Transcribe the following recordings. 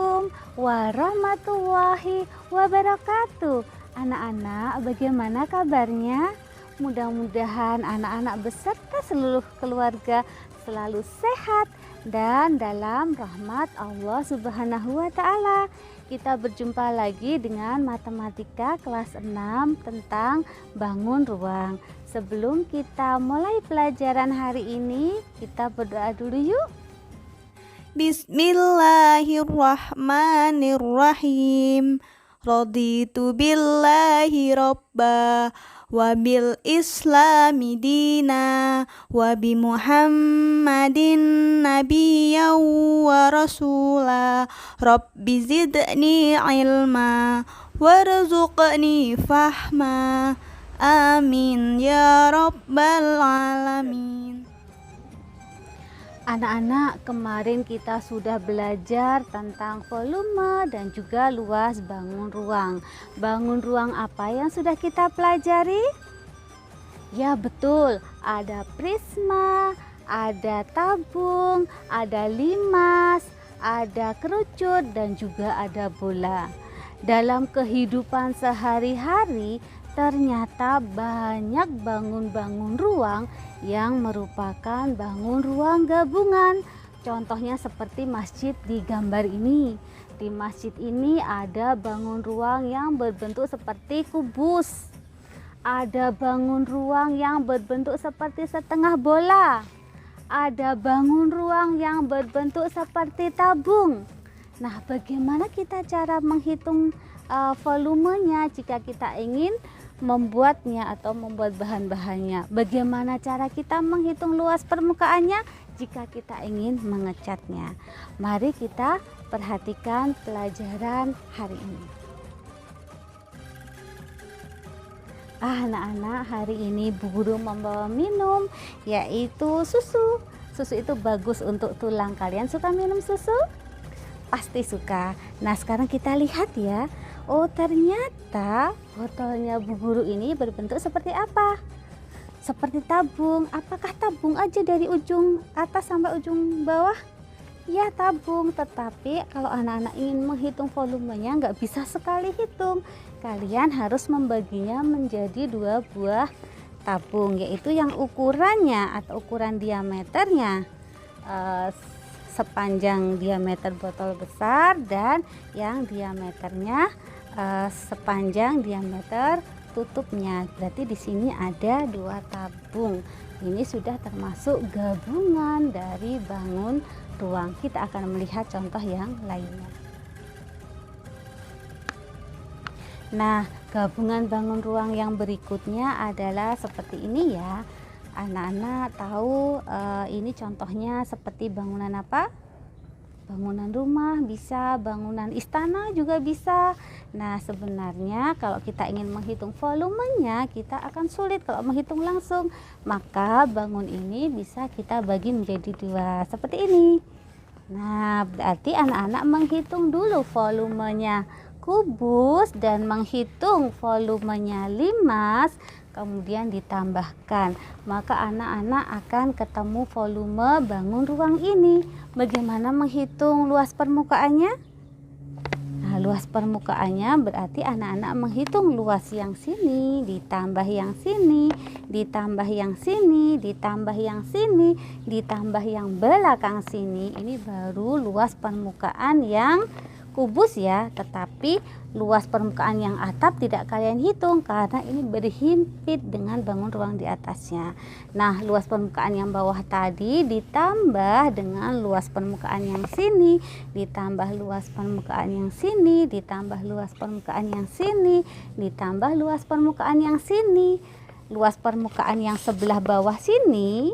Assalamualaikum warahmatullahi wabarakatuh. Anak-anak, bagaimana kabarnya? Mudah-mudahan anak-anak beserta seluruh keluarga selalu sehat dan dalam rahmat Allah Subhanahu wa Ta'ala. Kita berjumpa lagi dengan matematika kelas 6 tentang bangun ruang. Sebelum kita mulai pelajaran hari ini, kita berdoa dulu yuk. Bismillahirrahmanirrahim. Raditu billahi robba wa bil islami dina wa bi muhammadin nabiyyan wa rasula. Rabbi zidni ilma warzuqni fahma. Amin ya rabbal alamin. Anak-anak, kemarin kita sudah belajar tentang volume dan juga luas bangun ruang. Bangun ruang apa yang sudah kita pelajari? Ya betul, ada prisma, ada tabung, ada limas, ada kerucut dan juga ada bola. Dalam kehidupan sehari-hari ternyata banyak bangun-bangun ruang yang merupakan bangun ruang gabungan. Contohnya seperti masjid di gambar ini. Di masjid ini ada bangun ruang yang berbentuk seperti kubus. Ada bangun ruang yang berbentuk seperti setengah bola. Ada bangun ruang yang berbentuk seperti tabung. Nah, bagaimana kita cara menghitung volumenya jika kita ingin membuatnya atau membuat bahan-bahannya? Bagaimana cara kita menghitung luas permukaannya jika kita ingin mengecatnya? Mari kita perhatikan pelajaran hari ini. Anak-anak, hari ini Bu Guru membawa minum, yaitu susu. Susu itu bagus untuk tulang. Kalian suka minum susu? Pasti suka. Nah, sekarang kita lihat ya. Oh, ternyata botolnya Bu Guru ini berbentuk seperti apa? Seperti tabung. Apakah tabung aja dari ujung atas sampai ujung bawah? Ya, tabung. Tetapi kalau anak-anak ingin menghitung volumenya nggak bisa sekali hitung. Kalian harus membaginya menjadi 2 buah tabung, yaitu yang ukurannya atau ukuran diameternya sepanjang diameter botol besar dan yang diameternya sepanjang diameter tutupnya. Berarti di sini ada 2 tabung. Ini sudah termasuk gabungan dari bangun ruang. Kita akan melihat contoh yang lainnya. Nah, gabungan bangun ruang yang berikutnya adalah seperti ini ya. Anak-anak tahu ini contohnya seperti bangunan apa? Bangunan rumah bisa, bangunan istana juga bisa. Nah, sebenarnya kalau kita ingin menghitung volumenya, kita akan sulit kalau menghitung langsung. Maka bangun ini bisa kita bagi menjadi 2 seperti ini. Nah, berarti anak-anak menghitung dulu volumenya kubus dan menghitung volumenya limas, kemudian ditambahkan, maka anak-anak akan ketemu volume bangun ruang ini. Bagaimana menghitung luas permukaannya? Nah, luas permukaannya berarti anak-anak menghitung luas yang sini ditambah yang sini ditambah yang sini ditambah yang sini ditambah yang belakang sini. Ini baru luas permukaan yang kubus ya, tetapi luas permukaan yang atap tidak kalian hitung karena ini berhimpit dengan bangun ruang di atasnya. Nah, luas permukaan yang bawah tadi ditambah dengan luas permukaan yang sini, ditambah luas permukaan yang sini, ditambah luas permukaan yang sini, ditambah luas permukaan yang sini. Luas permukaan yang sebelah bawah sini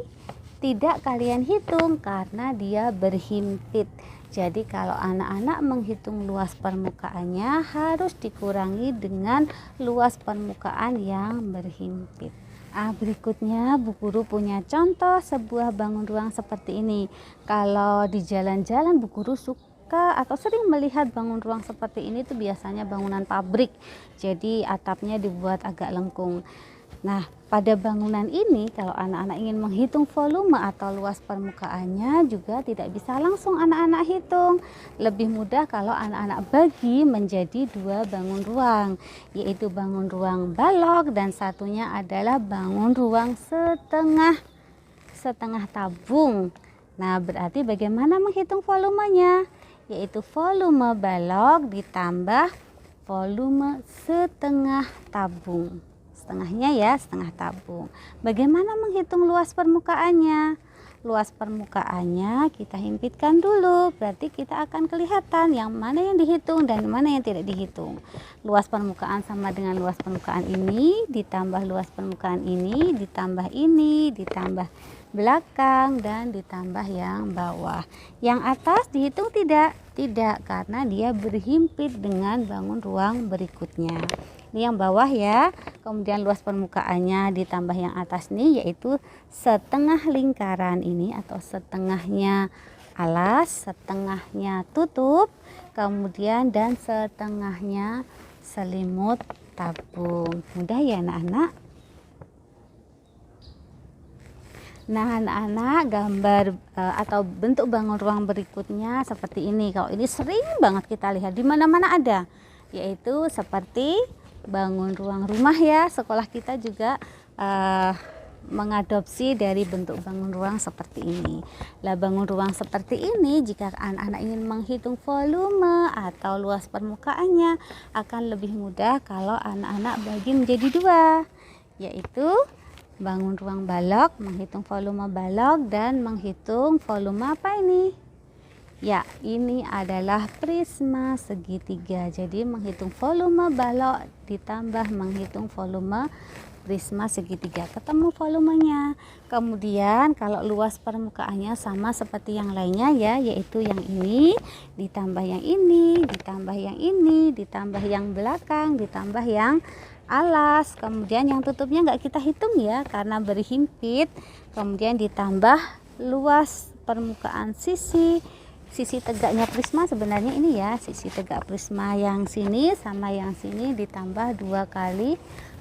tidak kalian hitung karena dia berhimpit. Jadi kalau anak-anak menghitung luas permukaannya harus dikurangi dengan luas permukaan yang berhimpit. Berikutnya Bu Guru punya contoh sebuah bangun ruang seperti ini. Kalau di jalan-jalan Bu Guru suka atau sering melihat bangun ruang seperti ini tuh biasanya bangunan pabrik. Jadi atapnya dibuat agak lengkung. Nah, pada bangunan ini kalau anak-anak ingin menghitung volume atau luas permukaannya juga tidak bisa langsung anak-anak hitung. Lebih mudah kalau anak-anak bagi menjadi dua bangun ruang, yaitu bangun ruang balok dan satunya adalah bangun ruang setengah tabung. Nah, berarti bagaimana menghitung volumenya? Yaitu volume balok ditambah volume setengah tabung. Setengahnya ya, setengah tabung. Bagaimana menghitung luas permukaannya? Luas permukaannya kita himpitkan dulu, berarti kita akan kelihatan yang mana yang dihitung dan mana yang tidak dihitung. Luas permukaan sama dengan luas permukaan ini ditambah luas permukaan ini ditambah belakang dan ditambah yang bawah. Yang atas dihitung tidak? Tidak, karena dia berhimpit dengan bangun ruang berikutnya. Ini yang bawah ya, kemudian luas permukaannya ditambah yang atas nih, yaitu setengah lingkaran ini atau setengahnya alas, setengahnya tutup, kemudian dan setengahnya selimut tabung. Mudah ya anak-anak? Nah, anak-anak gambar atau bentuk bangun ruang berikutnya seperti ini. Kalau ini sering banget kita lihat, di mana-mana ada, yaitu seperti bangun ruang rumah ya. Sekolah kita juga mengadopsi dari bentuk bangun ruang seperti ini. Lah, bangun ruang seperti ini jika anak-anak ingin menghitung volume atau luas permukaannya akan lebih mudah kalau anak-anak bagi menjadi dua, yaitu bangun ruang balok, menghitung volume balok dan menghitung volume apa ini? Ya, ini adalah prisma segitiga. Jadi menghitung volume balok ditambah menghitung volume prisma segitiga, ketemu volumenya. Kemudian kalau luas permukaannya sama seperti yang lainnya ya, yaitu yang ini ditambah yang ini ditambah yang ini ditambah yang belakang ditambah yang alas, kemudian yang tutupnya nggak kita hitung ya karena berhimpit. Kemudian ditambah luas permukaan sisi tegaknya prisma, sebenarnya ini ya sisi tegak prisma yang sini sama yang sini ditambah 2 kali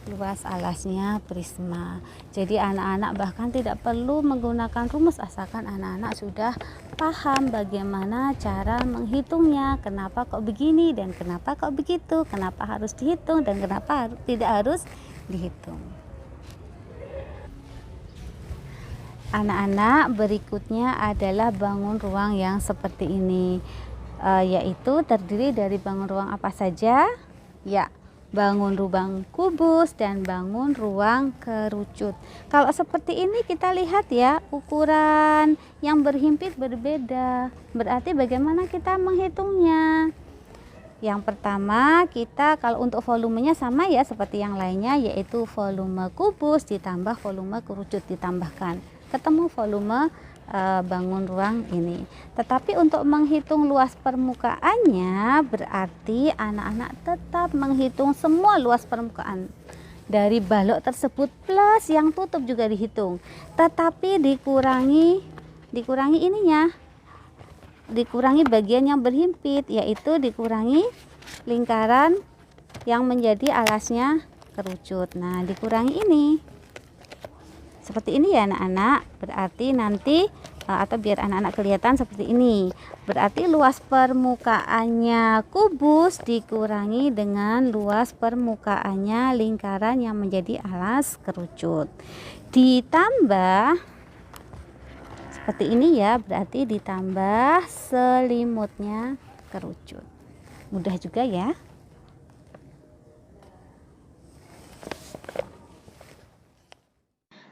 luas alasnya prisma. Jadi anak-anak bahkan tidak perlu menggunakan rumus asalkan anak-anak sudah paham bagaimana cara menghitungnya, kenapa kok begini dan kenapa kok begitu, kenapa harus dihitung dan kenapa tidak harus dihitung. Anak-anak, berikutnya adalah bangun ruang yang seperti ini, yaitu terdiri dari bangun ruang apa saja? Ya, bangun ruang kubus dan bangun ruang kerucut. Kalau seperti ini kita lihat ya, ukuran yang berhimpit berbeda. Berarti bagaimana kita menghitungnya? Yang pertama, kita kalau untuk volumenya sama ya seperti yang lainnya, yaitu volume kubus ditambah volume kerucut ditambahkan, ketemu volume bangun ruang ini. Tetapi untuk menghitung luas permukaannya berarti anak-anak tetap menghitung semua luas permukaan dari balok tersebut plus yang tutup juga dihitung, tetapi dikurangi ininya, dikurangi bagian yang berhimpit, yaitu dikurangi lingkaran yang menjadi alasnya kerucut. Nah, dikurangi ini seperti ini ya anak-anak. Berarti nanti atau biar anak-anak kelihatan seperti ini, berarti luas permukaannya kubus dikurangi dengan luas permukaannya lingkaran yang menjadi alas kerucut, ditambah seperti ini ya, berarti ditambah selimutnya kerucut. Mudah juga ya.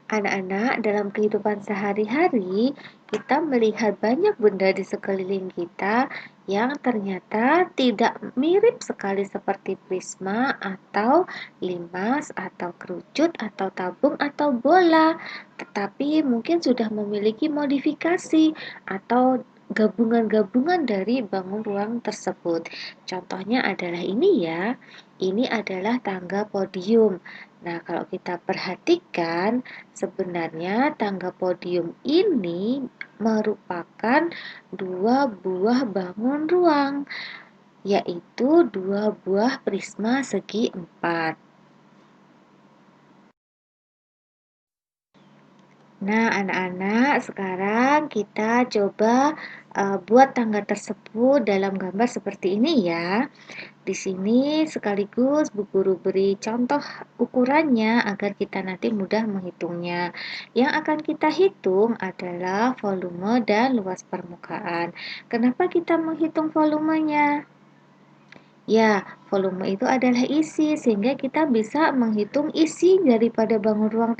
Anak-anak, dalam kehidupan sehari-hari, kita melihat banyak benda di sekeliling kita yang ternyata tidak mirip sekali seperti prisma atau limas atau kerucut atau tabung atau bola, tetapi mungkin sudah memiliki modifikasi atau gabungan-gabungan dari bangun ruang tersebut. Contohnya adalah ini ya, ini adalah tangga podium. Nah, kalau kita perhatikan, sebenarnya tangga podium ini merupakan dua buah bangun ruang, yaitu dua buah prisma segi 4. Nah, anak-anak, sekarang kita coba buat tangga tersebut dalam gambar seperti ini ya. Di sini sekaligus Bu Guru beri contoh ukurannya agar kita nanti mudah menghitungnya. Yang akan kita hitung adalah volume dan luas permukaan. Kenapa kita menghitung volumenya? Ya, volume itu adalah isi, sehingga kita bisa menghitung isi daripada bangun ruang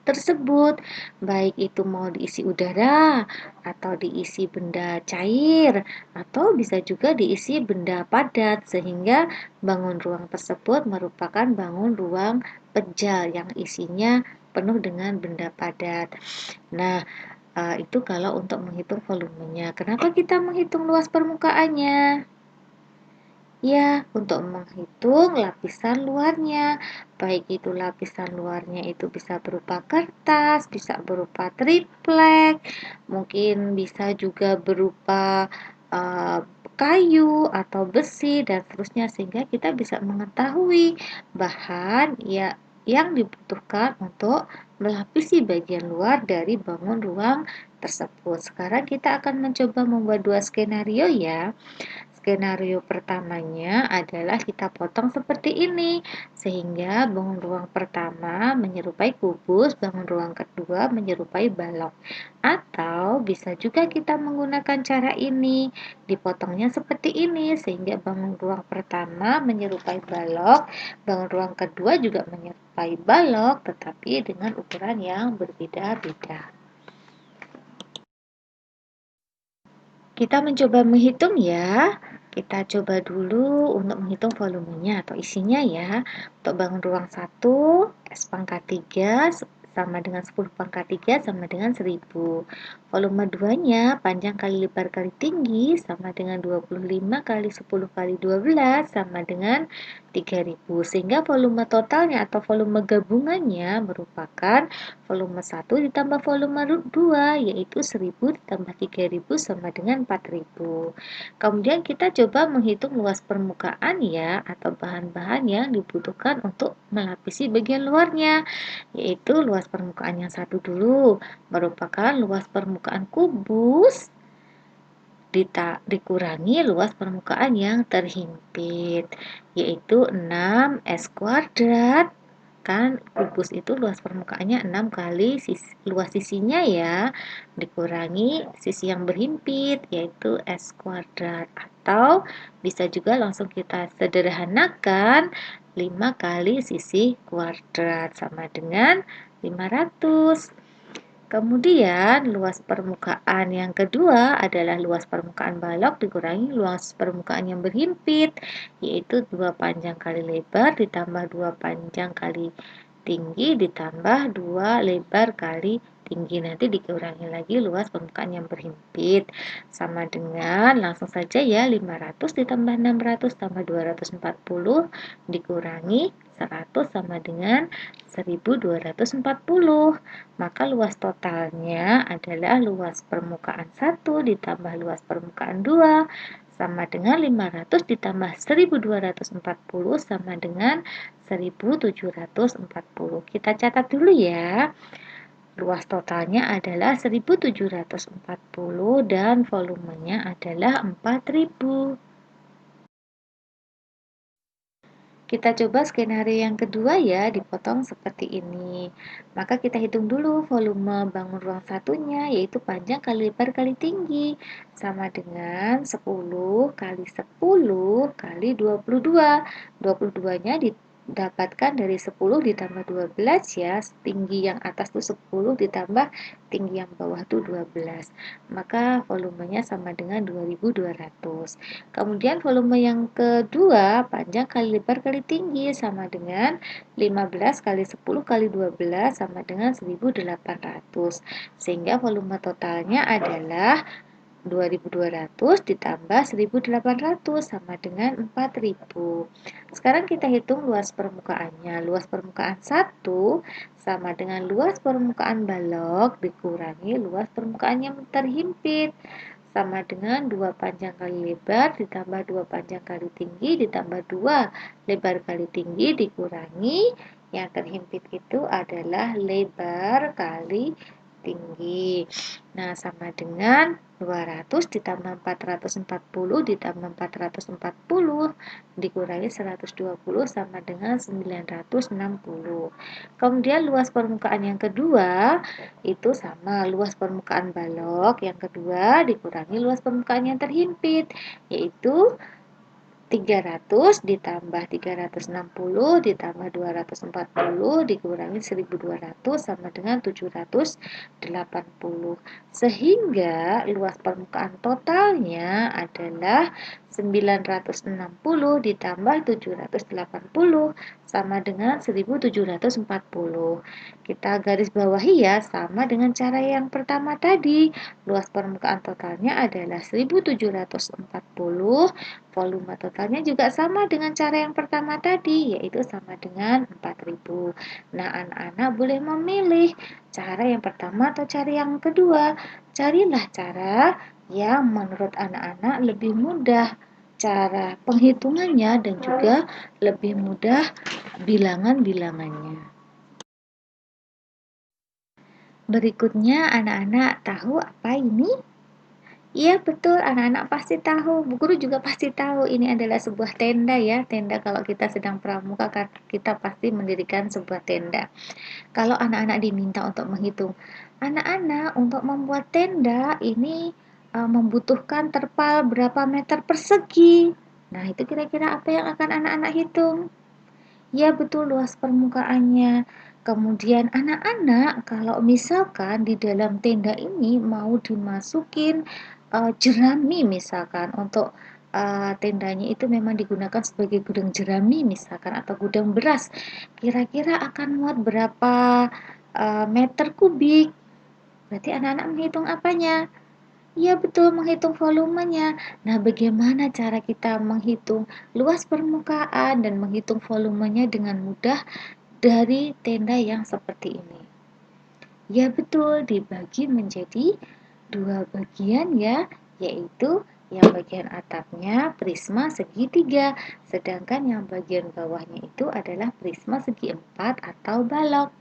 tersebut. Baik itu mau diisi udara, atau diisi benda cair, atau bisa juga diisi benda padat, sehingga bangun ruang tersebut merupakan bangun ruang pejal yang isinya penuh dengan benda padat. Nah, itu kalau untuk menghitung volumenya. Kenapa kita menghitung luas permukaannya? Ya, untuk menghitung lapisan luarnya, baik itu lapisan luarnya itu bisa berupa kertas, bisa berupa triplek, mungkin bisa juga berupa uh, kayu atau besi dan seterusnya, sehingga kita bisa mengetahui bahan ya yang dibutuhkan untuk melapisi bagian luar dari bangun ruang tersebut. Sekarang kita akan mencoba membuat dua skenario ya. Skenario pertamanya adalah kita potong seperti ini, sehingga bangun ruang pertama menyerupai kubus, bangun ruang kedua menyerupai balok. Atau bisa juga kita menggunakan cara ini, dipotongnya seperti ini, sehingga bangun ruang pertama menyerupai balok, bangun ruang kedua juga menyerupai balok, tetapi dengan ukuran yang berbeda-beda. Kita mencoba menghitung ya. Kita coba dulu untuk menghitung volumenya atau isinya ya. Untuk bangun ruang 1, S pangkat 3 sama dengan 10 pangkat 3 sama dengan 1000. Volume 2-nya panjang kali lebar kali tinggi sama dengan 25 kali 10 kali 12 sama dengan 3000. Sehingga volume totalnya atau volume gabungannya merupakan volume 1 ditambah volume 2, yaitu 1000 ditambah 3000 sama dengan 4000. Kemudian kita coba menghitung luas permukaan ya, atau bahan-bahan yang dibutuhkan untuk melapisi bagian luarnya, yaitu luas permukaan yang satu dulu, merupakan luas permukaan kubus dikurangi luas permukaan yang terhimpit, yaitu 6 S kuadrat. Kan kubus itu luas permukaannya 6 kali luas sisinya ya, dikurangi sisi yang berhimpit, yaitu S kuadrat. Atau bisa juga langsung kita sederhanakan, 5 kali sisi kuadrat sama dengan 500. Kemudian luas permukaan yang kedua adalah luas permukaan balok dikurangi luas permukaan yang berhimpit, yaitu 2 panjang kali lebar ditambah 2 panjang kali tinggi ditambah 2 lebar kali tinggi. Nanti dikurangi lagi luas permukaan yang berhimpit. Sama dengan langsung saja ya, 500 ditambah 600 tambah 240 dikurangi 100 sama dengan 1240. Maka luas totalnya adalah luas permukaan 1 ditambah luas permukaan 2 sama dengan 500 ditambah 1240 sama dengan 1740. Kita catat dulu ya. Luas totalnya adalah 1740 dan volumenya adalah 4000. Kita coba skenario yang kedua ya, dipotong seperti ini. Maka kita hitung dulu volume bangun ruang satunya, yaitu panjang kali lebar kali tinggi, sama dengan 10 kali 10 kali 22. 22-nya didapatkan dari 10 ditambah 12 ya, tinggi yang atas itu 10 ditambah tinggi yang bawah itu 12. Maka volumenya sama dengan 2200. Kemudian volume yang kedua, panjang kali lebar kali tinggi sama dengan 15 kali 10 kali 12 sama dengan 1800. Sehingga volume totalnya adalah 2200 ditambah 1800 sama dengan 4000. Sekarang kita hitung luas permukaannya. Luas permukaan 1 sama dengan luas permukaan balok dikurangi luas permukaan yang terhimpit, sama dengan 2 panjang kali lebar ditambah 2 panjang kali tinggi ditambah 2 lebar kali tinggi dikurangi yang terhimpit itu adalah lebar kali tinggi. Nah, sama dengan 200 ditambah 440 ditambah 440 dikurangi 120 sama dengan 960. Kemudian luas permukaan yang kedua itu sama luas permukaan balok yang kedua dikurangi luas permukaan yang terhimpit, yaitu 300 ditambah 360 ditambah 240 dikurangi 1200 sama dengan 780. Sehingga luas permukaan totalnya adalah 960 ditambah 780 sama dengan 1740. Kita garis bawahi ya, sama dengan cara yang pertama tadi. Luas permukaan totalnya adalah 1740. Volume totalnya juga sama dengan cara yang pertama tadi, yaitu sama dengan 4000. Nah, anak-anak boleh memilih cara yang pertama atau cara yang kedua. Carilah cara yang menurut anak-anak lebih mudah cara penghitungannya dan juga lebih mudah bilangan-bilangannya. Berikutnya, anak-anak tahu apa ini? Iya betul, anak-anak pasti tahu. Bu guru juga pasti tahu ini adalah sebuah tenda ya. Tenda kalau kita sedang pramuka, kita pasti mendirikan sebuah tenda. Kalau anak-anak diminta untuk menghitung, anak-anak untuk membuat tenda ini membutuhkan terpal berapa meter persegi. Nah, itu kira-kira apa yang akan anak-anak hitung? Ya betul, luas permukaannya. Kemudian anak-anak kalau misalkan di dalam tenda ini mau dimasukin jerami misalkan untuk tendanya itu memang digunakan sebagai gudang jerami misalkan atau gudang beras. Kira-kira akan muat berapa meter kubik? Berarti anak-anak menghitung apanya? Iya betul, menghitung volumenya. Nah, bagaimana cara kita menghitung luas permukaan dan menghitung volumenya dengan mudah dari tenda yang seperti ini? Ya betul, dibagi menjadi dua bagian ya, yaitu yang bagian atapnya prisma segitiga, sedangkan yang bagian bawahnya itu adalah prisma segi empat atau balok.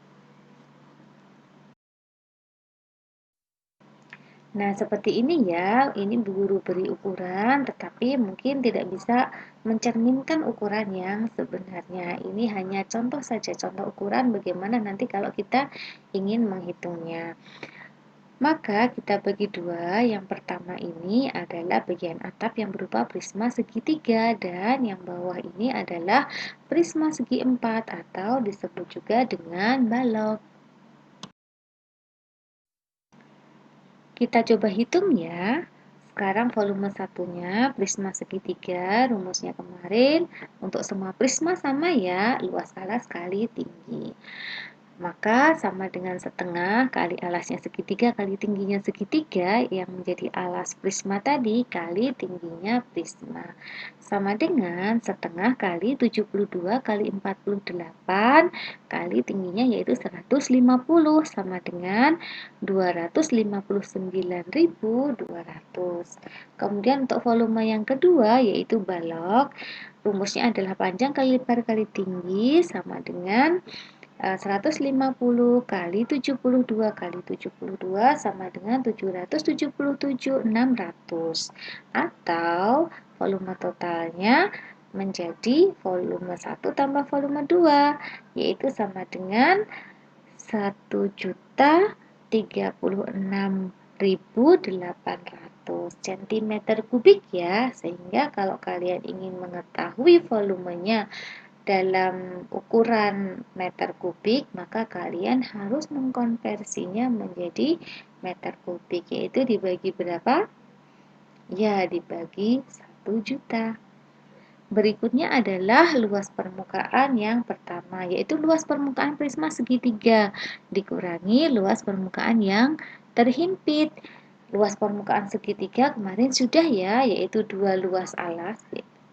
Nah, seperti ini ya, ini Bu Guru beri ukuran, tetapi mungkin tidak bisa mencerminkan ukuran yang sebenarnya. Ini hanya contoh saja, contoh ukuran bagaimana nanti kalau kita ingin menghitungnya. Maka kita bagi dua, yang pertama ini adalah bagian atap yang berupa prisma segitiga, dan yang bawah ini adalah prisma segi empat atau disebut juga dengan balok. Kita coba hitung ya. Sekarang volume satunya prisma segitiga, rumusnya kemarin untuk semua prisma sama ya, luas alas kali tinggi. Maka sama dengan setengah kali alasnya segitiga kali tingginya segitiga yang menjadi alas prisma tadi kali tingginya prisma. Sama dengan setengah kali 72 kali 48 kali tingginya yaitu 150 sama dengan 259.200. Kemudian untuk volume yang kedua yaitu balok, rumusnya adalah panjang kali lebar kali tinggi sama dengan 150 kali 72 kali 72 sama dengan 777.600, atau volume totalnya menjadi volume 1 tambah volume 2 yaitu sama dengan 1.036.800 cm kubik ya. Sehingga kalau kalian ingin mengetahui volumenya dalam ukuran meter kubik, maka kalian harus mengkonversinya menjadi meter kubik, yaitu dibagi berapa? Ya, dibagi 1 juta. Berikutnya adalah luas permukaan yang pertama, yaitu luas permukaan prisma segitiga dikurangi luas permukaan yang terhimpit. Luas permukaan segitiga kemarin sudah ya, yaitu 2 luas alas.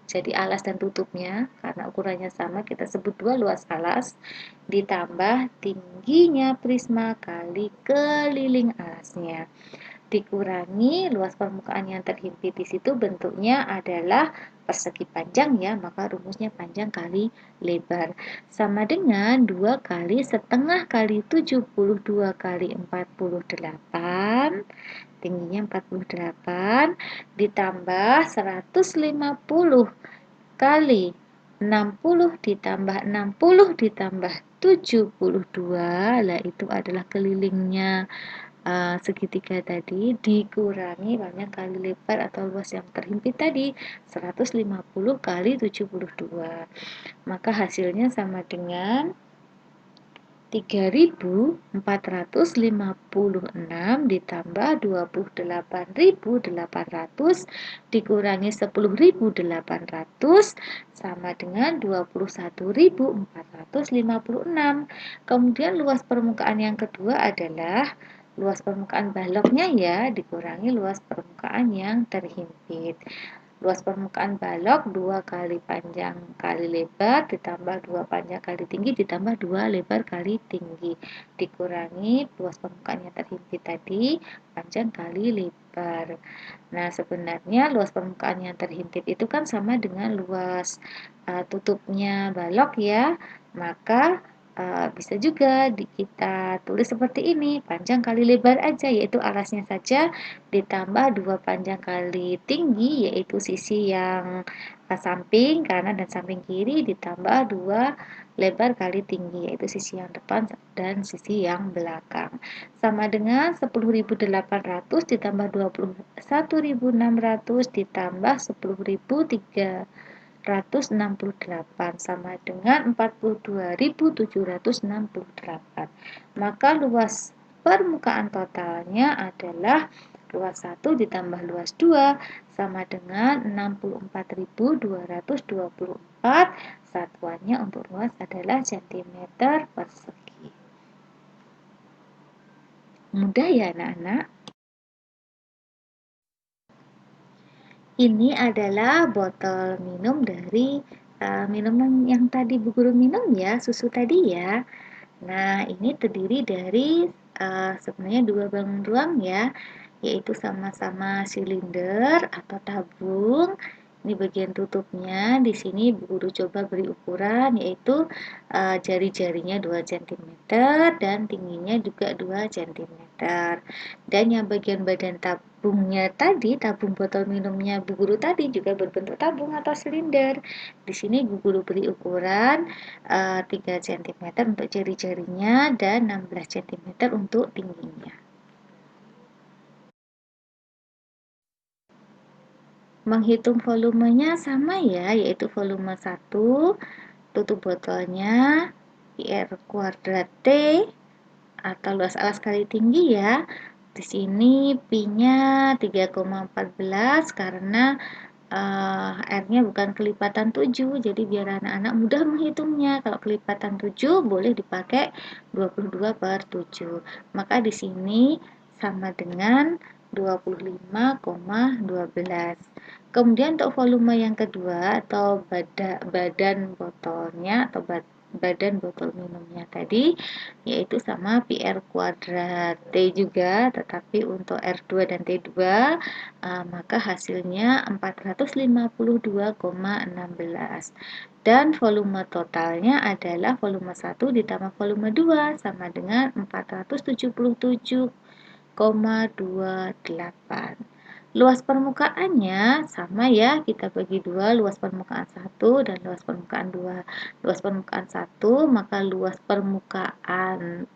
Jadi alas dan tutupnya, karena ukurannya sama, kita sebut 2 luas alas, ditambah tingginya prisma kali keliling alasnya. dikurangi luas permukaan yang terhimpit. Di situ bentuknya adalah persegi panjang ya, maka rumusnya panjang kali lebar. Sama dengan 2 kali setengah kali 72 kali 48, tingginya 48, ditambah 150 kali 60 ditambah 60 ditambah 72, lah itu adalah kelilingnya segitiga tadi dikurangi banyak kali lebar atau luas yang terhimpit tadi 150 kali 72, maka hasilnya sama dengan 3.456 ditambah 28.800 dikurangi 10.800 sama dengan 21.456. Kemudian luas permukaan yang kedua adalah luas permukaan baloknya ya, dikurangi luas permukaan yang terhimpit. Luas permukaan balok 2 kali panjang kali lebar ditambah 2 panjang kali tinggi ditambah 2 lebar kali tinggi, dikurangi luas permukaan yang terhimpit tadi panjang kali lebar. Nah, sebenarnya luas permukaan yang terhimpit itu kan sama dengan luas tutupnya balok ya, maka bisa juga kita tulis seperti ini, panjang kali lebar aja, yaitu alasnya saja ditambah 2 panjang kali tinggi, yaitu sisi yang samping kanan dan samping kiri, ditambah 2 lebar kali tinggi, yaitu sisi yang depan dan sisi yang belakang. Sama dengan 10.800 ditambah 21.600 ditambah 10.368 sama dengan 42.768. Maka luas permukaan totalnya adalah luas 1 ditambah luas 2 sama dengan 64.224. Satuannya untuk luas adalah centimeter persegi. Mudah ya anak-anak? Ini adalah botol minum dari minuman yang tadi Bu Guru minum ya, susu tadi ya. Nah, ini terdiri dari sebenarnya 2 balon ruang ya, yaitu sama-sama silinder atau tabung. Ini bagian tutupnya. Di sini Bu Guru coba beri ukuran, yaitu jari-jarinya 2 cm dan tingginya juga 2 cm. Dan yang bagian badan tabungnya tadi, tabung botol minumnya Bu Guru tadi juga berbentuk tabung atau silinder. Di sini Bu Guru beri ukuran 3 cm untuk jari-jarinya dan 16 cm untuk tingginya. Menghitung volumenya sama ya, yaitu volume 1, tutup botolnya PR kuadrat T atau luas alas kali tinggi ya. Di sini Pi-nya 3,14 karena R-nya bukan kelipatan 7, jadi biar anak-anak mudah menghitungnya. Kalau kelipatan 7 boleh dipakai 22/7. Maka di sini sama dengan 25,12. Kemudian untuk volume yang kedua atau badan botolnya atau badan botol minumnya tadi, yaitu sama PR kuadrat T juga, tetapi untuk R2 dan T2 maka hasilnya 452,16. Dan volume totalnya adalah volume 1 ditambah volume 2 sama dengan 477,28. Luas permukaannya sama ya, kita bagi 2, luas permukaan 1 dan luas permukaan 2. Luas permukaan 1, maka luas permukaan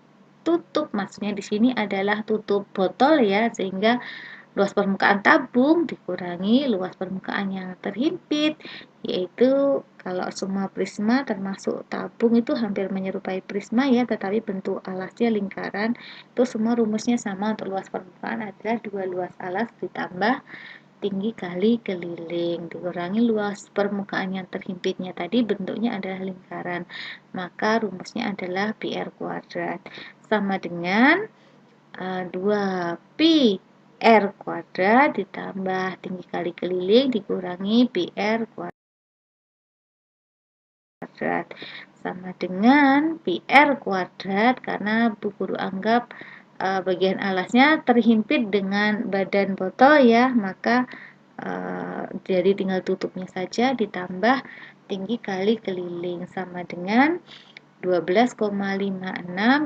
tutup, maksudnya di sini adalah tutup botol ya, sehingga luas permukaan tabung dikurangi luas permukaan yang terhimpit, yaitu kalau semua prisma termasuk tabung itu hampir menyerupai prisma ya, tetapi bentuk alasnya lingkaran. Itu semua rumusnya sama, untuk luas permukaan adalah 2 luas alas ditambah tinggi kali keliling dikurangi luas permukaan yang terhimpitnya tadi bentuknya adalah lingkaran, maka rumusnya adalah PR kuadrat sama dengan 2 pi R kuadrat ditambah tinggi kali keliling dikurangi PR kuadrat sama dengan PR kuadrat, karena Bu Guru anggap bagian alasnya terhimpit dengan badan botol ya, maka jadi tinggal tutupnya saja ditambah tinggi kali keliling sama dengan 12,56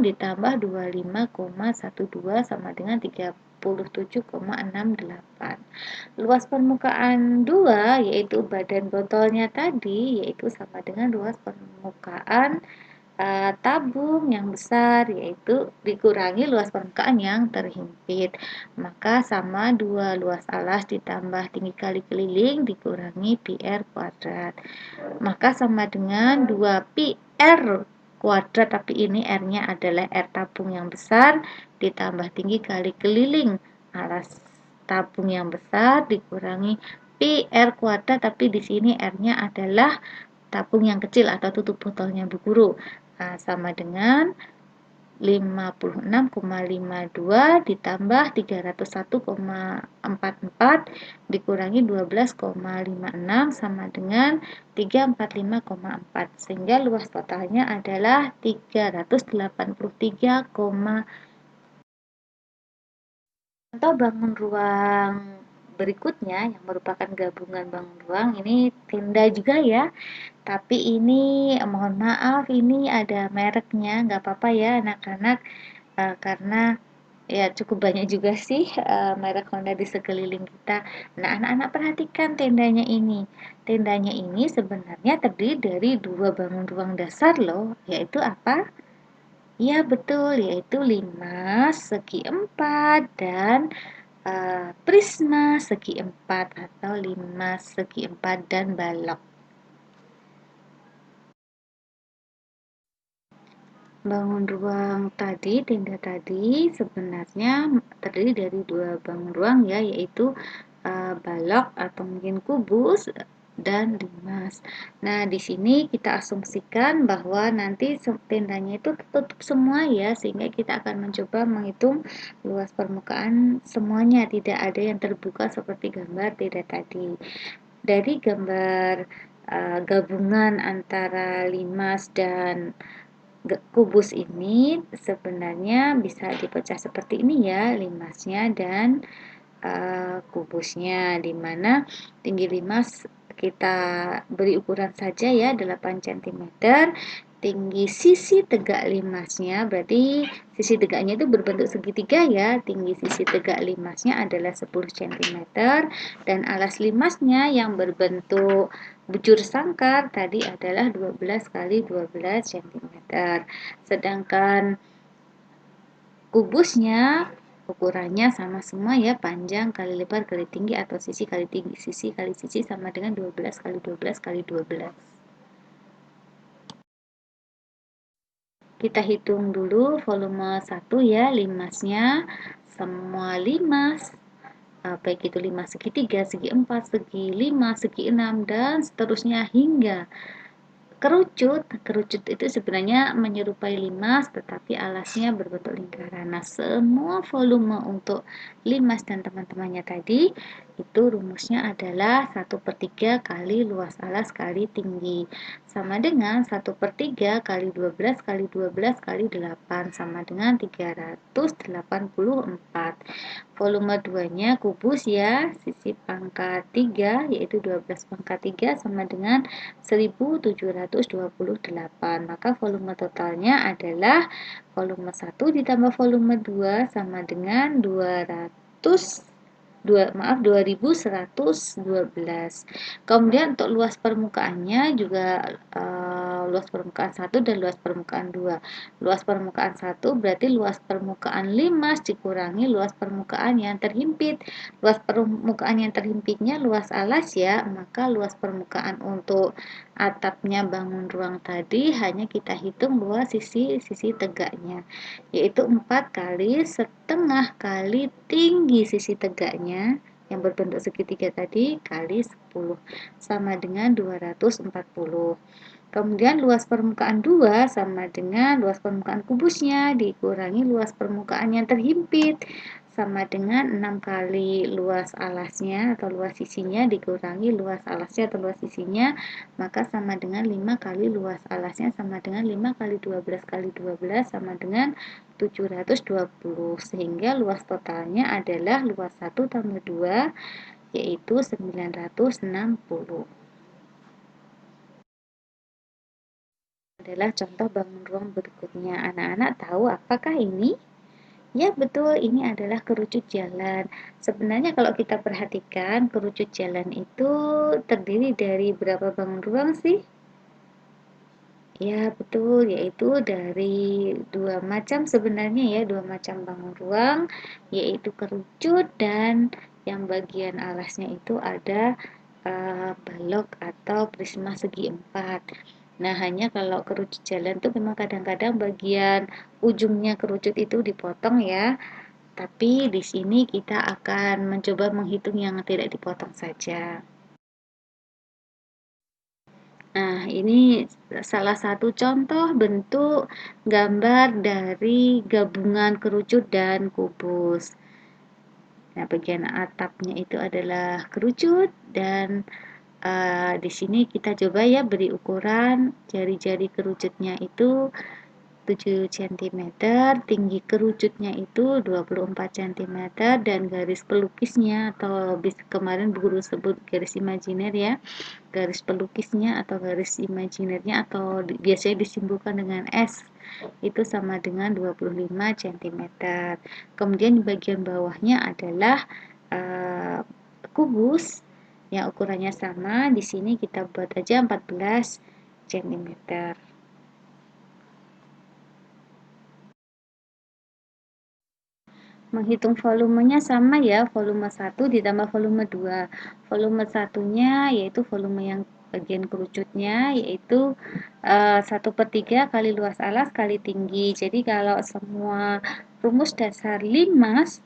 ditambah 25,12 sama dengan 37,68. Luas permukaan 2 yaitu badan botolnya tadi yaitu sama dengan luas permukaan tabung yang besar yaitu dikurangi luas permukaan yang terhimpit, maka sama 2 luas alas ditambah tinggi kali keliling dikurangi pi r kuadrat, maka sama dengan 2 pi r kuadrat, tapi ini r-nya adalah r tabung yang besar ditambah tinggi kali keliling alas tabung yang besar dikurangi pi r kuadrat, tapi di sini r-nya adalah tabung yang kecil atau tutup botolnya Bu Guru. Sama dengan 56,52 ditambah 301,44 dikurangi 12,56 sama dengan 345,4, sehingga luas totalnya adalah 383, contoh bangun ruang berikutnya yang merupakan gabungan bangun ruang ini tenda juga ya, tapi ini mohon maaf ini ada mereknya, nggak apa-apa ya anak-anak, karena ya cukup banyak juga sih merek Honda di sekeliling kita. Nah, anak-anak perhatikan tendanya ini. Tendanya ini sebenarnya terdiri dari 2 bangun ruang dasar loh, yaitu apa? Ya betul, yaitu limas segi 4 dan prisma segi 4 atau limas segi 4 dan balok. Bangun ruang tadi, tenda tadi sebenarnya terdiri dari 2 bangun ruang ya, yaitu balok atau mungkin kubus dan limas. Nah, di sini kita asumsikan bahwa nanti tendanya itu tertutup semua ya, sehingga kita akan mencoba menghitung luas permukaan semuanya, tidak ada yang terbuka seperti gambar tenda tadi. Dari gambar gabungan antara limas dan kubus ini sebenarnya bisa dipecah seperti ini ya, limasnya dan kubusnya, dimana tinggi limas kita beri ukuran saja ya 8 cm, tinggi sisi tegak limasnya, berarti sisi tegaknya itu berbentuk segitiga ya, tinggi sisi tegak limasnya adalah 10 cm, dan alas limasnya yang berbentuk bujur sangkar tadi adalah 12 kali 12 cm, sedangkan kubusnya ukurannya sama semua ya, panjang kali lebar kali tinggi atau sisi kali tinggi, sisi kali sisi sama dengan 12 kali 12 kali 12. Kita hitung dulu volume 1 ya, limasnya semua limas, baik itu limas segi 3, segi 4, segi 5, segi 6 dan seterusnya hingga kerucut. Kerucut itu sebenarnya menyerupai limas tetapi alasnya berbentuk lingkaran. Nah, semua volume untuk limas dan teman-temannya tadi itu rumusnya adalah 1/3 kali luas alas kali tinggi, sama dengan 1/3 kali 12 kali 12 kali 8 sama dengan 384. Volume 2-nya kubus ya, sisi pangkat 3 yaitu 12 pangkat 3 sama dengan 1728. Maka volume totalnya adalah volume 1 ditambah volume 2 sama dengan 2112. Kemudian untuk luas permukaannya juga luas permukaan 1 dan luas permukaan 2. Luas permukaan 1 berarti luas permukaan limas dikurangi luas permukaan yang terhimpit. Luas permukaan yang terhimpitnya luas alas ya, maka luas permukaan untuk atapnya bangun ruang tadi hanya kita hitung luas sisi tegaknya, yaitu 4 kali setengah kali tinggi sisi tegaknya yang berbentuk segitiga tadi kali 10 sama dengan 240. Kemudian luas permukaan 2 sama dengan luas permukaan kubusnya dikurangi luas permukaan yang terhimpit sama dengan 6 kali luas alasnya atau luas sisinya dikurangi luas alasnya atau luas sisinya, maka sama dengan 5 kali luas alasnya sama dengan 5 kali 12 kali 12 sama dengan 720, sehingga luas totalnya adalah luas 1 tambah 2 yaitu 960. Adalah contoh bangun ruang berikutnya. Anak-anak tahu apakah ini? Ya betul, ini adalah kerucut jalan. Sebenarnya kalau kita perhatikan, kerucut jalan itu terdiri dari berapa bangun ruang sih? Ya betul, yaitu dari dua macam sebenarnya ya, dua macam bangun ruang, yaitu kerucut dan yang bagian alasnya itu ada balok atau prisma segi empat. Nah, hanya kalau kerucut jalan tuh memang kadang-kadang bagian ujungnya kerucut itu dipotong ya. Tapi di sini kita akan mencoba menghitung yang tidak dipotong saja. Nah, ini salah satu contoh bentuk gambar dari gabungan kerucut dan kubus. Nah, bagian atapnya itu adalah kerucut dan di sini kita coba ya beri ukuran jari-jari kerucutnya itu 7 cm, tinggi kerucutnya itu 24 cm, dan garis pelukisnya atau kemarin guru sebut garis imajiner ya, garis pelukisnya atau garis imajinernya atau biasanya disimbolkan dengan S itu sama dengan 25 cm. Kemudian di bagian bawahnya adalah kubus yang ukurannya sama. Di sini kita buat aja 14 cm. Menghitung volumenya sama ya, volume 1 ditambah volume 2. Volume satunya yaitu volume yang bagian kerucutnya yaitu 1/3 kali luas alas kali tinggi. Jadi kalau semua rumus dasar limas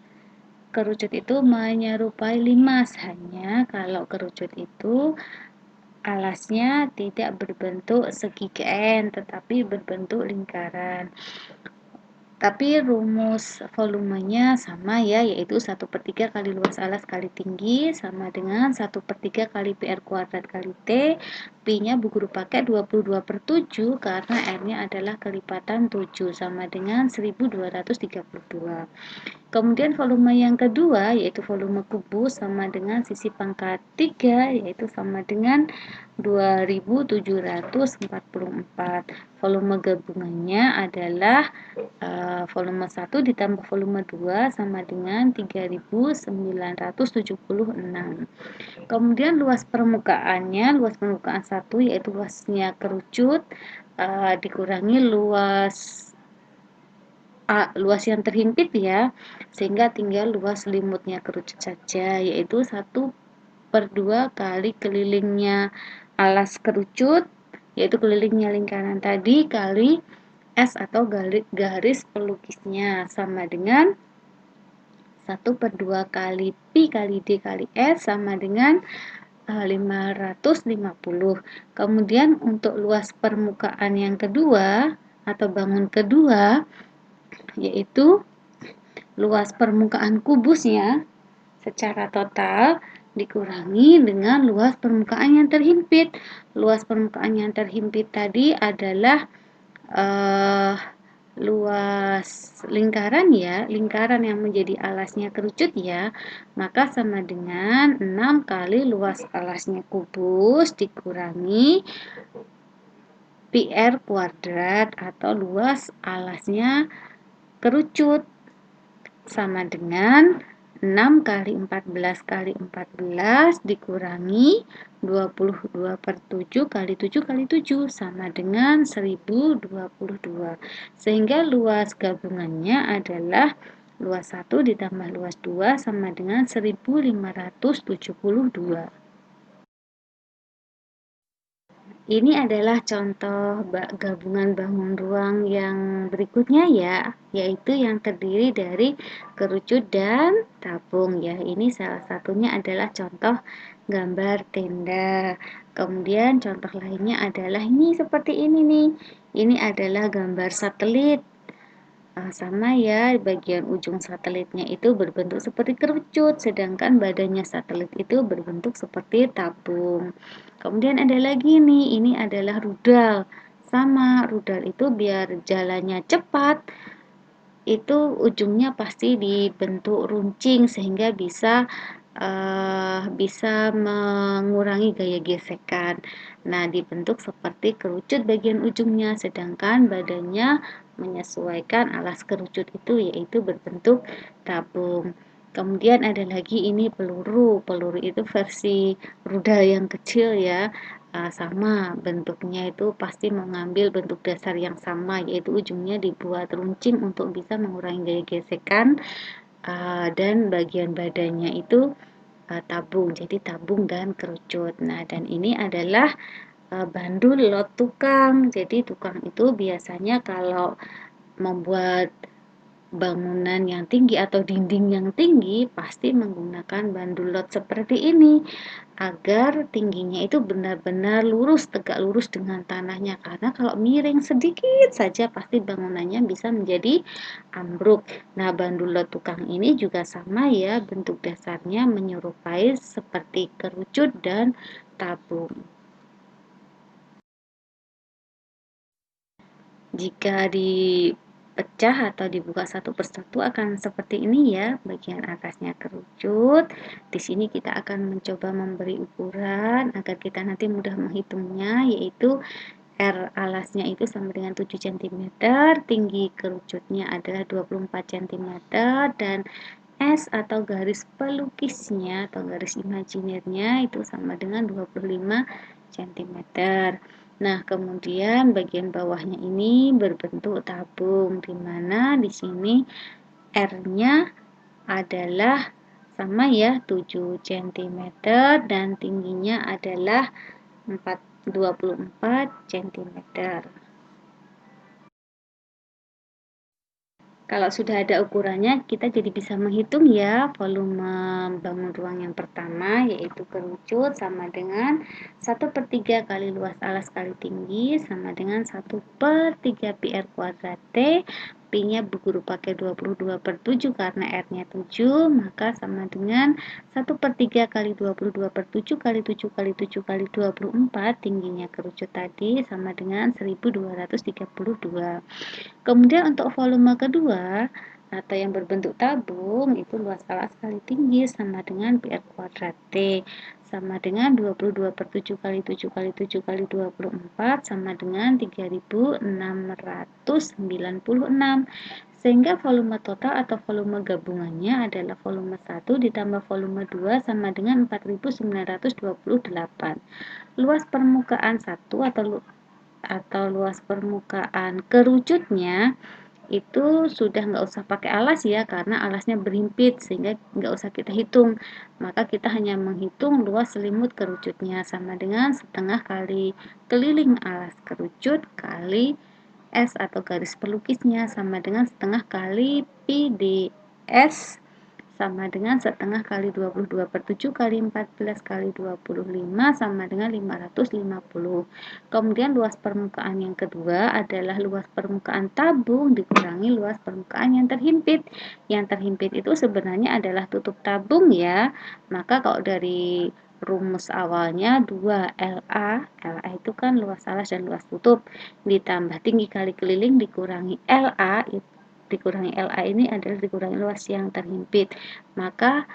kerucut itu menyerupai limas, hanya kalau kerucut itu alasnya tidak berbentuk segi GN tetapi berbentuk lingkaran. Tapi rumus volumenya sama ya, yaitu 1/3 kali luas alas kali tinggi sama dengan 1/3 kali PR kuadrat kali T. Pi-nya Bu Guru pakai 22/7 karena R-nya adalah kelipatan 7 sama dengan 1232. Kemudian volume yang kedua yaitu volume kubus sama dengan sisi pangkat 3 yaitu sama dengan 2744. Volume gabungannya adalah volume 1 ditambah volume 2 sama dengan 3976. Kemudian luas permukaan 1 yaitu luasnya kerucut dikurangi luas yang terhimpit ya, sehingga tinggal luas selimutnya kerucut saja, yaitu 1/2 kali kelilingnya alas kerucut, yaitu kelilingnya lingkaran tadi, kali S atau garis pelukisnya, sama dengan 1/2 kali Pi kali D kali S sama dengan 550. Kemudian untuk luas permukaan yang kedua atau bangun kedua yaitu luas permukaan kubusnya secara total dikurangi dengan luas permukaan yang terhimpit. Luas permukaan yang terhimpit tadi adalah luas lingkaran ya, lingkaran yang menjadi alasnya kerucut ya, maka sama dengan 6 kali luas alasnya kubus dikurangi PR kuadrat atau luas alasnya kerucut sama dengan 6 kali 14 kali 14 dikurangi 22/7 kali 7 kali 7 sama dengan 1022. Sehingga luas gabungannya adalah luas 1 ditambah luas 2 sama dengan 1572. Ini adalah contoh gabungan bangun ruang yang berikutnya ya, yaitu yang terdiri dari kerucut dan tabung ya. Ini salah satunya adalah contoh gambar tenda. Kemudian contoh lainnya adalah ini seperti ini nih. Ini adalah gambar satelit. Sama ya, bagian ujung satelitnya itu berbentuk seperti kerucut, sedangkan badannya satelit itu berbentuk seperti tabung. Kemudian ada lagi nih, ini adalah rudal. Sama, rudal itu biar jalannya cepat, itu ujungnya pasti dibentuk runcing sehingga bisa mengurangi gaya gesekan. Nah, dibentuk seperti kerucut bagian ujungnya, sedangkan badannya menyesuaikan alas kerucut itu yaitu berbentuk tabung. Kemudian ada lagi ini peluru. Peluru itu versi rudal yang kecil ya. Sama bentuknya itu pasti mengambil bentuk dasar yang sama yaitu ujungnya dibuat runcing untuk bisa mengurangi gaya gesekan dan bagian badannya itu tabung, jadi tabung dan kerucut. Nah, dan ini adalah bandul lot tukang. Jadi tukang itu biasanya kalau membuat bangunan yang tinggi atau dinding yang tinggi pasti menggunakan bandul lot seperti ini agar tingginya itu benar-benar lurus, tegak lurus dengan tanahnya, karena kalau miring sedikit saja pasti bangunannya bisa menjadi ambruk. Nah, bandul lot tukang ini juga sama ya, bentuk dasarnya menyerupai seperti kerucut dan tabung. Jika dipecah atau dibuka satu persatu akan seperti ini ya, bagian atasnya kerucut. Di sini kita akan mencoba memberi ukuran agar kita nanti mudah menghitungnya, yaitu R alasnya itu sama dengan 7 cm, tinggi kerucutnya adalah 24 cm, dan S atau garis pelukisnya atau garis imajinirnya itu sama dengan 25 cm. Nah, kemudian bagian bawahnya ini berbentuk tabung, di mana di sini R-nya adalah sama ya 7 cm dan tingginya adalah 24 cm. Kalau sudah ada ukurannya, kita jadi bisa menghitung ya volume bangun ruang yang pertama, yaitu kerucut sama dengan 1/3 kali luas alas kali tinggi sama dengan 1/3 pi R kuadrat T. Pi-nya guru pakai 22/7 karena R-nya 7, maka sama dengan 1/3 kali 22/7 kali 7 kali 7 kali 24, tingginya kerucut tadi sama dengan 1232. Kemudian untuk volume kedua atau yang berbentuk tabung itu luas alas kali tinggi sama dengan pi R kuadrat T sama dengan 22/7 kali 7 kali 7 kali 24 sama dengan 3696, sehingga volume total atau volume gabungannya adalah volume 1 ditambah volume 2 sama dengan 4928. Luas permukaan 1 atau luas permukaan kerucutnya itu sudah nggak usah pakai alas ya, karena alasnya berhimpit sehingga nggak usah kita hitung, maka kita hanya menghitung luas selimut kerucutnya sama dengan setengah kali keliling alas kerucut kali S atau garis pelukisnya sama dengan setengah kali pi ds sama dengan setengah kali 22/7 kali 14 kali 25 sama dengan 550. Kemudian luas permukaan yang kedua adalah luas permukaan tabung dikurangi luas permukaan yang terhimpit. Yang terhimpit itu sebenarnya adalah tutup tabung ya. Maka kalau dari rumus awalnya 2LA, LA itu kan luas alas dan luas tutup, ditambah tinggi kali keliling dikurangi LA, dikurangi LA ini adalah dikurangi luas yang terhimpit. Maka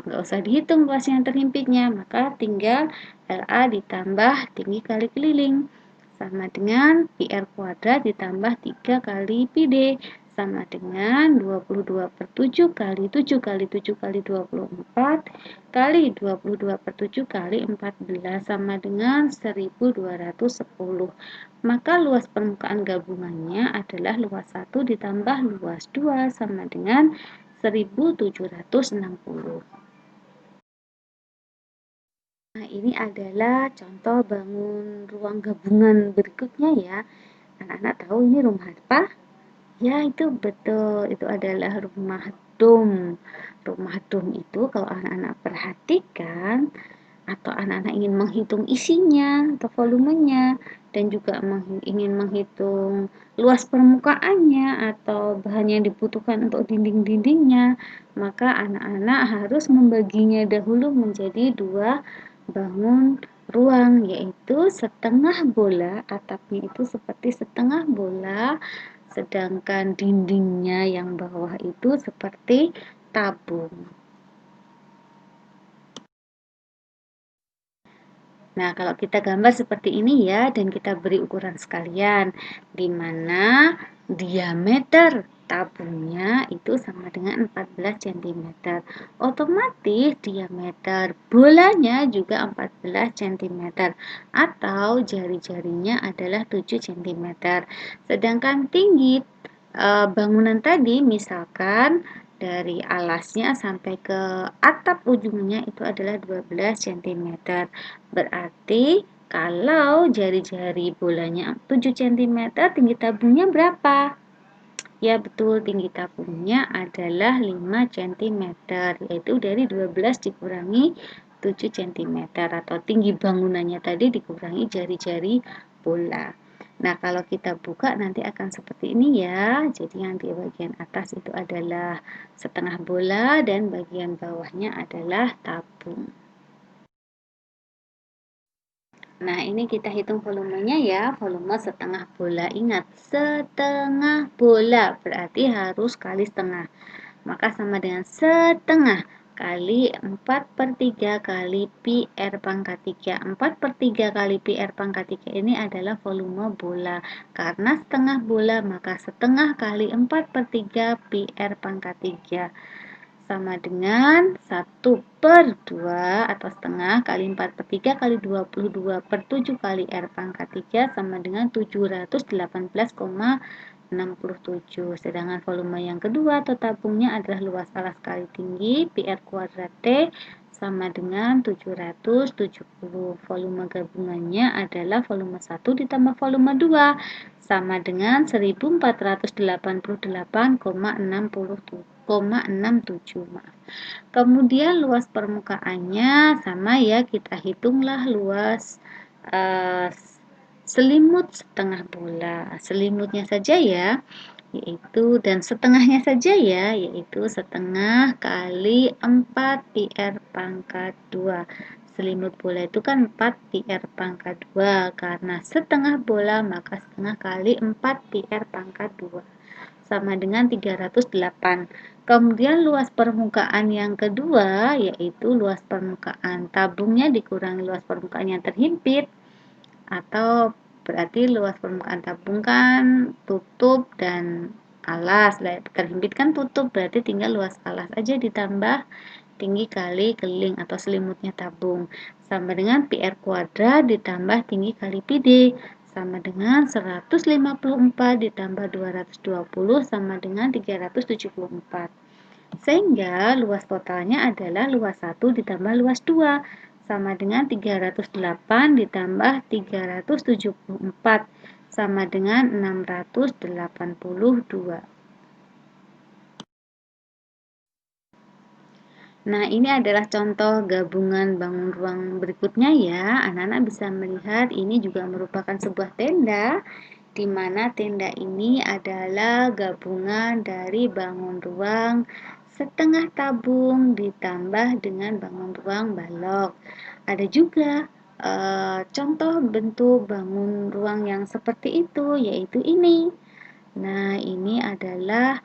nggak usah dihitung luas yang terhimpitnya, maka tinggal LA ditambah tinggi kali keliling sama dengan pi R kuadrat ditambah 3 kali pi D sama dengan 22/7 kali 7 kali 7 kali 24 kali 22/7 kali 14 sama dengan 1210. Maka luas permukaan gabungannya adalah luas 1 ditambah luas 2 sama dengan 1760. Nah, ini adalah contoh bangun ruang gabungan berikutnya ya. Anak-anak tahu ini rumah apa? Ya, itu betul. Itu adalah rumah dom. Rumah dom itu kalau anak-anak perhatikan atau anak-anak ingin menghitung isinya atau volumenya, dan juga ingin menghitung luas permukaannya atau bahan yang dibutuhkan untuk dinding-dindingnya, maka anak-anak harus membaginya dahulu menjadi dua bangun ruang, yaitu setengah bola, atapnya itu seperti setengah bola, sedangkan dindingnya yang bawah itu seperti tabung. Nah, kalau kita gambar seperti ini ya, dan kita beri ukuran sekalian, di mana diameter tabungnya itu sama dengan 14 cm. Otomatis diameter bolanya juga 14 cm, atau jari-jarinya adalah 7 cm. Sedangkan tinggi bangunan tadi, misalkan dari alasnya sampai ke atap ujungnya itu adalah 12 cm. Berarti kalau jari-jari bolanya 7 cm, tinggi tabungnya berapa? Ya betul, tinggi tabungnya adalah 5 cm, yaitu dari 12 dikurangi 7 cm, atau tinggi bangunannya tadi dikurangi jari-jari bola. Nah, kalau kita buka nanti akan seperti ini ya. Jadi yang di bagian atas itu adalah setengah bola dan bagian bawahnya adalah tabung. Nah, ini kita hitung volumenya ya, volume setengah bola. Ingat, setengah bola berarti harus kali setengah. Maka sama dengan setengah kali 4/3 kali pi R pangkat 3. 4/3 kali pi R pangkat 3 ini adalah volume bola. Karena setengah bola, maka setengah kali 4/3 pi R pangkat 3 sama dengan 1/2 atau setengah kali 4/3 kali 22/7 kali R pangkat 3 sama dengan 718,67. Sedangkan volume yang kedua atau tabungnya adalah luas alas kali tinggi pi R kuadrat T sama dengan 770. Volume gabungannya adalah volume 1 ditambah volume 2 sama dengan 1488,67. Kemudian luas permukaannya sama ya, kita hitunglah luas selimut setengah bola. Selimutnya saja ya, yaitu dan setengahnya saja ya, yaitu setengah kali 4 pi R pangkat 2. Selimut bola itu kan 4 pi R pangkat 2, karena setengah bola maka setengah kali 4 pi R pangkat 2 sama dengan 308. Kemudian luas permukaan yang kedua yaitu luas permukaan tabungnya dikurangi luas permukaan yang terhimpit, atau berarti luas permukaan tabung kan tutup dan alas. Terhimpit kan tutup, berarti tinggal luas alas aja ditambah tinggi kali keliling atau selimutnya tabung sama dengan pi R kuadrat ditambah tinggi kali pi D sama dengan 154 ditambah 220 sama dengan 374. Sehingga luas totalnya adalah luas 1 ditambah luas 2 sama dengan 308 ditambah 374 sama dengan 682. Nah, ini adalah contoh gabungan bangun ruang berikutnya ya. Anak-anak bisa melihat ini juga merupakan sebuah tenda, di mana tenda ini adalah gabungan dari bangun ruang setengah tabung ditambah dengan bangun ruang balok. Ada juga contoh bentuk bangun ruang yang seperti itu, yaitu ini. Nah, ini adalah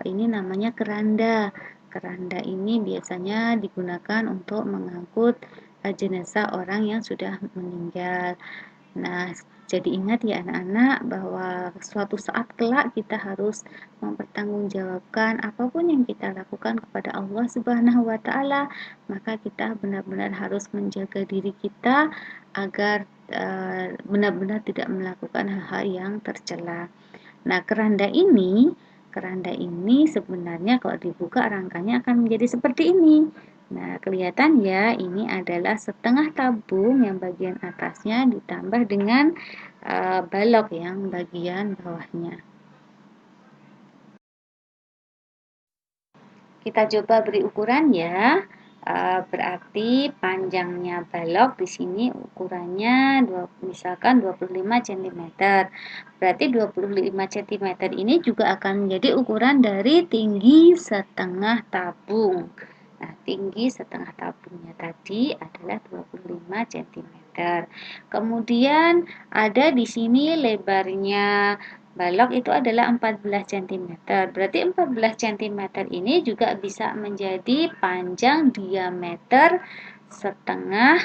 ini namanya keranda. Keranda ini biasanya digunakan untuk mengangkut jenazah orang yang sudah meninggal. Nah, jadi ingat ya anak-anak bahwa suatu saat kelak kita harus mempertanggungjawabkan apapun yang kita lakukan kepada Allah Subhanahu wa taala, maka kita benar-benar harus menjaga diri kita agar benar-benar tidak melakukan hal-hal yang tercela. Nah, keranda ini sebenarnya kalau dibuka rangkanya akan menjadi seperti ini. Nah, kelihatan ya, ini adalah setengah tabung yang bagian atasnya ditambah dengan balok yang bagian bawahnya. Kita coba beri ukuran ya. Berarti panjangnya balok di sini ukurannya misalkan 25 cm. Berarti 25 cm ini juga akan menjadi ukuran dari tinggi setengah tabung. Nah, tinggi setengah tabungnya tadi adalah 25 cm. Kemudian ada di sini lebarnya balok itu adalah 14 cm. Berarti 14 cm ini juga bisa menjadi panjang diameter setengah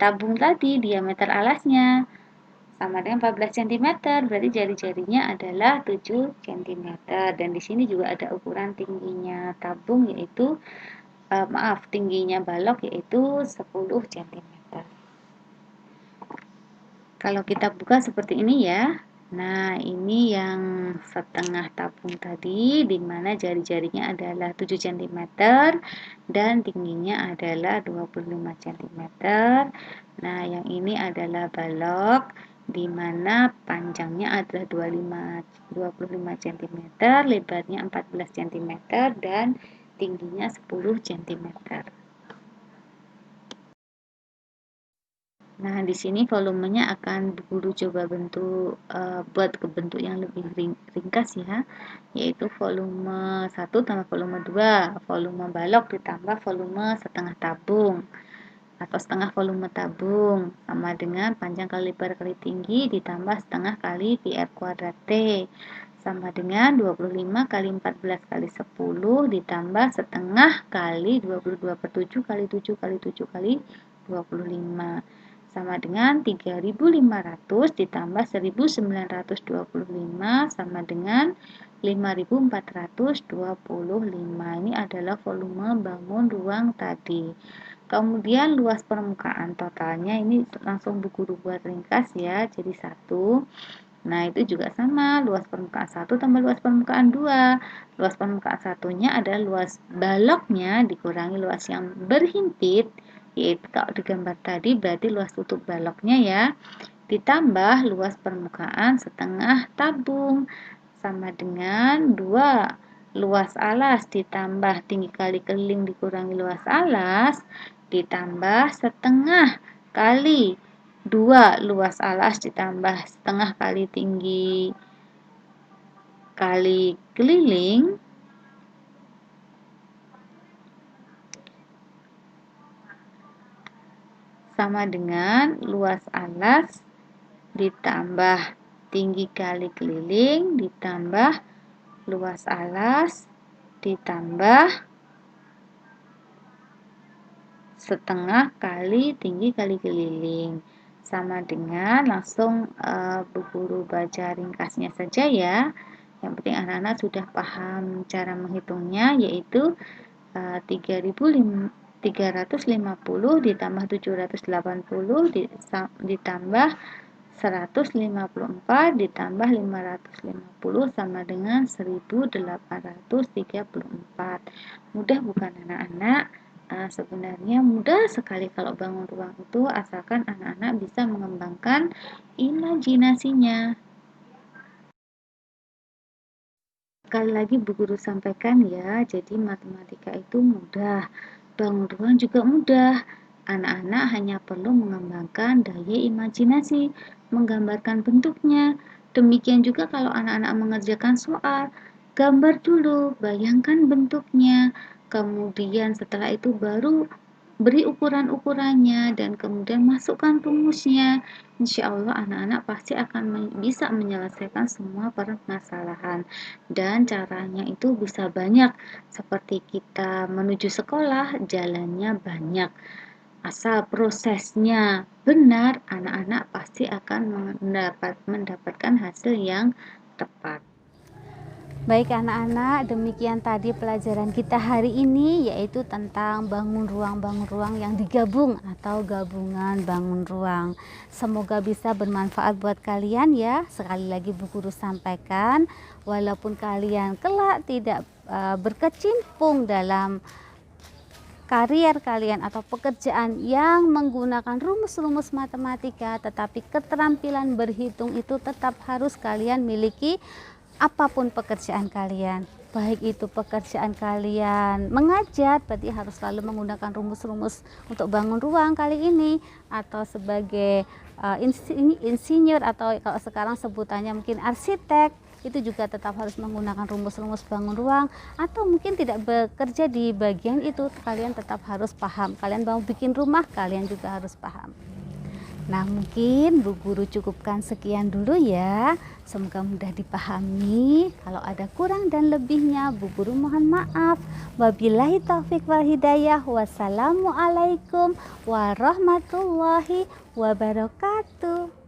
tabung tadi, diameter alasnya. Sama dengan 14 cm, berarti jari-jarinya adalah 7 cm. Dan di sini juga ada ukuran tingginya tabung yaitu tingginya balok yaitu 10 cm. Kalau kita buka seperti ini ya. Nah, ini yang setengah tabung tadi, di mana jari-jarinya adalah 7 cm dan tingginya adalah 25 cm. Nah, yang ini adalah balok, di mana panjangnya adalah 25 cm, lebarnya 14 cm, dan tingginya 10 cm. Nah, di sini volumenya akan guru coba buat ke bentuk yang lebih ringkas ya, yaitu volume 1 tambah volume 2, volume balok ditambah volume setengah tabung atau setengah volume tabung sama dengan panjang kali lebar kali tinggi ditambah setengah kali PR kuadrat T sama dengan 25 kali 14 kali 10 ditambah setengah kali 22/7 kali 7 kali 7 kali 25 sama dengan 3.500 ditambah 1.925 sama dengan 5.425. Ini adalah volume bangun ruang tadi. Kemudian luas permukaan totalnya ini langsung Bu Guru buat ringkas ya, jadi 1. Nah, itu juga sama, luas permukaan 1 tambah luas permukaan 2. Luas permukaan satunya adalah luas baloknya dikurangi luas yang berhimpit, yaitu kalau di gambar tadi berarti luas tutup baloknya ya, ditambah luas permukaan setengah tabung sama dengan 2 luas alas ditambah tinggi kali keliling dikurangi luas alas ditambah setengah kali 2 luas alas ditambah setengah kali tinggi kali keliling sama dengan luas alas ditambah tinggi kali keliling ditambah luas alas ditambah setengah kali tinggi kali keliling sama dengan langsung Bu Guru baca ringkasnya saja ya. Yang penting anak-anak sudah paham cara menghitungnya, yaitu 3.350 ditambah 780 ditambah 154 ditambah 550 sama dengan 1834. Mudah bukan anak-anak? Sebenarnya mudah sekali kalau bangun ruang itu, asalkan anak-anak bisa mengembangkan imajinasinya. Sekali lagi Bu Guru sampaikan ya, jadi matematika itu mudah, bangun ruang juga mudah. Anak-anak hanya perlu mengembangkan daya imajinasi, menggambarkan bentuknya. Demikian juga kalau anak-anak mengerjakan soal, gambar dulu, bayangkan bentuknya. Kemudian setelah itu baru beri ukuran-ukurannya dan kemudian masukkan rumusnya. Insya Allah anak-anak pasti akan bisa menyelesaikan semua permasalahan. Dan caranya itu bisa banyak, seperti kita menuju sekolah, jalannya banyak. Asal prosesnya benar, anak-anak pasti akan mendapatkan hasil yang tepat. Baik anak-anak, demikian tadi pelajaran kita hari ini, yaitu tentang bangun ruang yang digabung atau gabungan bangun ruang. Semoga bisa bermanfaat buat kalian ya. Sekali lagi Bu Guru sampaikan, walaupun kalian kelak tidak berkecimpung dalam karier kalian atau pekerjaan yang menggunakan rumus-rumus matematika, tetapi keterampilan berhitung itu tetap harus kalian miliki apapun pekerjaan kalian. baik itu pekerjaan kalian mengajar, berarti harus selalu menggunakan rumus-rumus untuk bangun ruang kali ini, atau sebagai insinyur, atau kalau sekarang sebutannya mungkin arsitek, itu juga tetap harus menggunakan rumus-rumus bangun ruang. Atau mungkin tidak bekerja di bagian itu, kalian tetap harus paham. Kalian mau bikin rumah, kalian juga harus paham. Nah, mungkin Bu Guru cukupkan sekian dulu ya. Semoga mudah dipahami. Kalau ada kurang dan lebihnya, Bu Guru mohon maaf. Wabillahi taufik wal hidayah. Wassalamualaikum warahmatullahi wabarakatuh.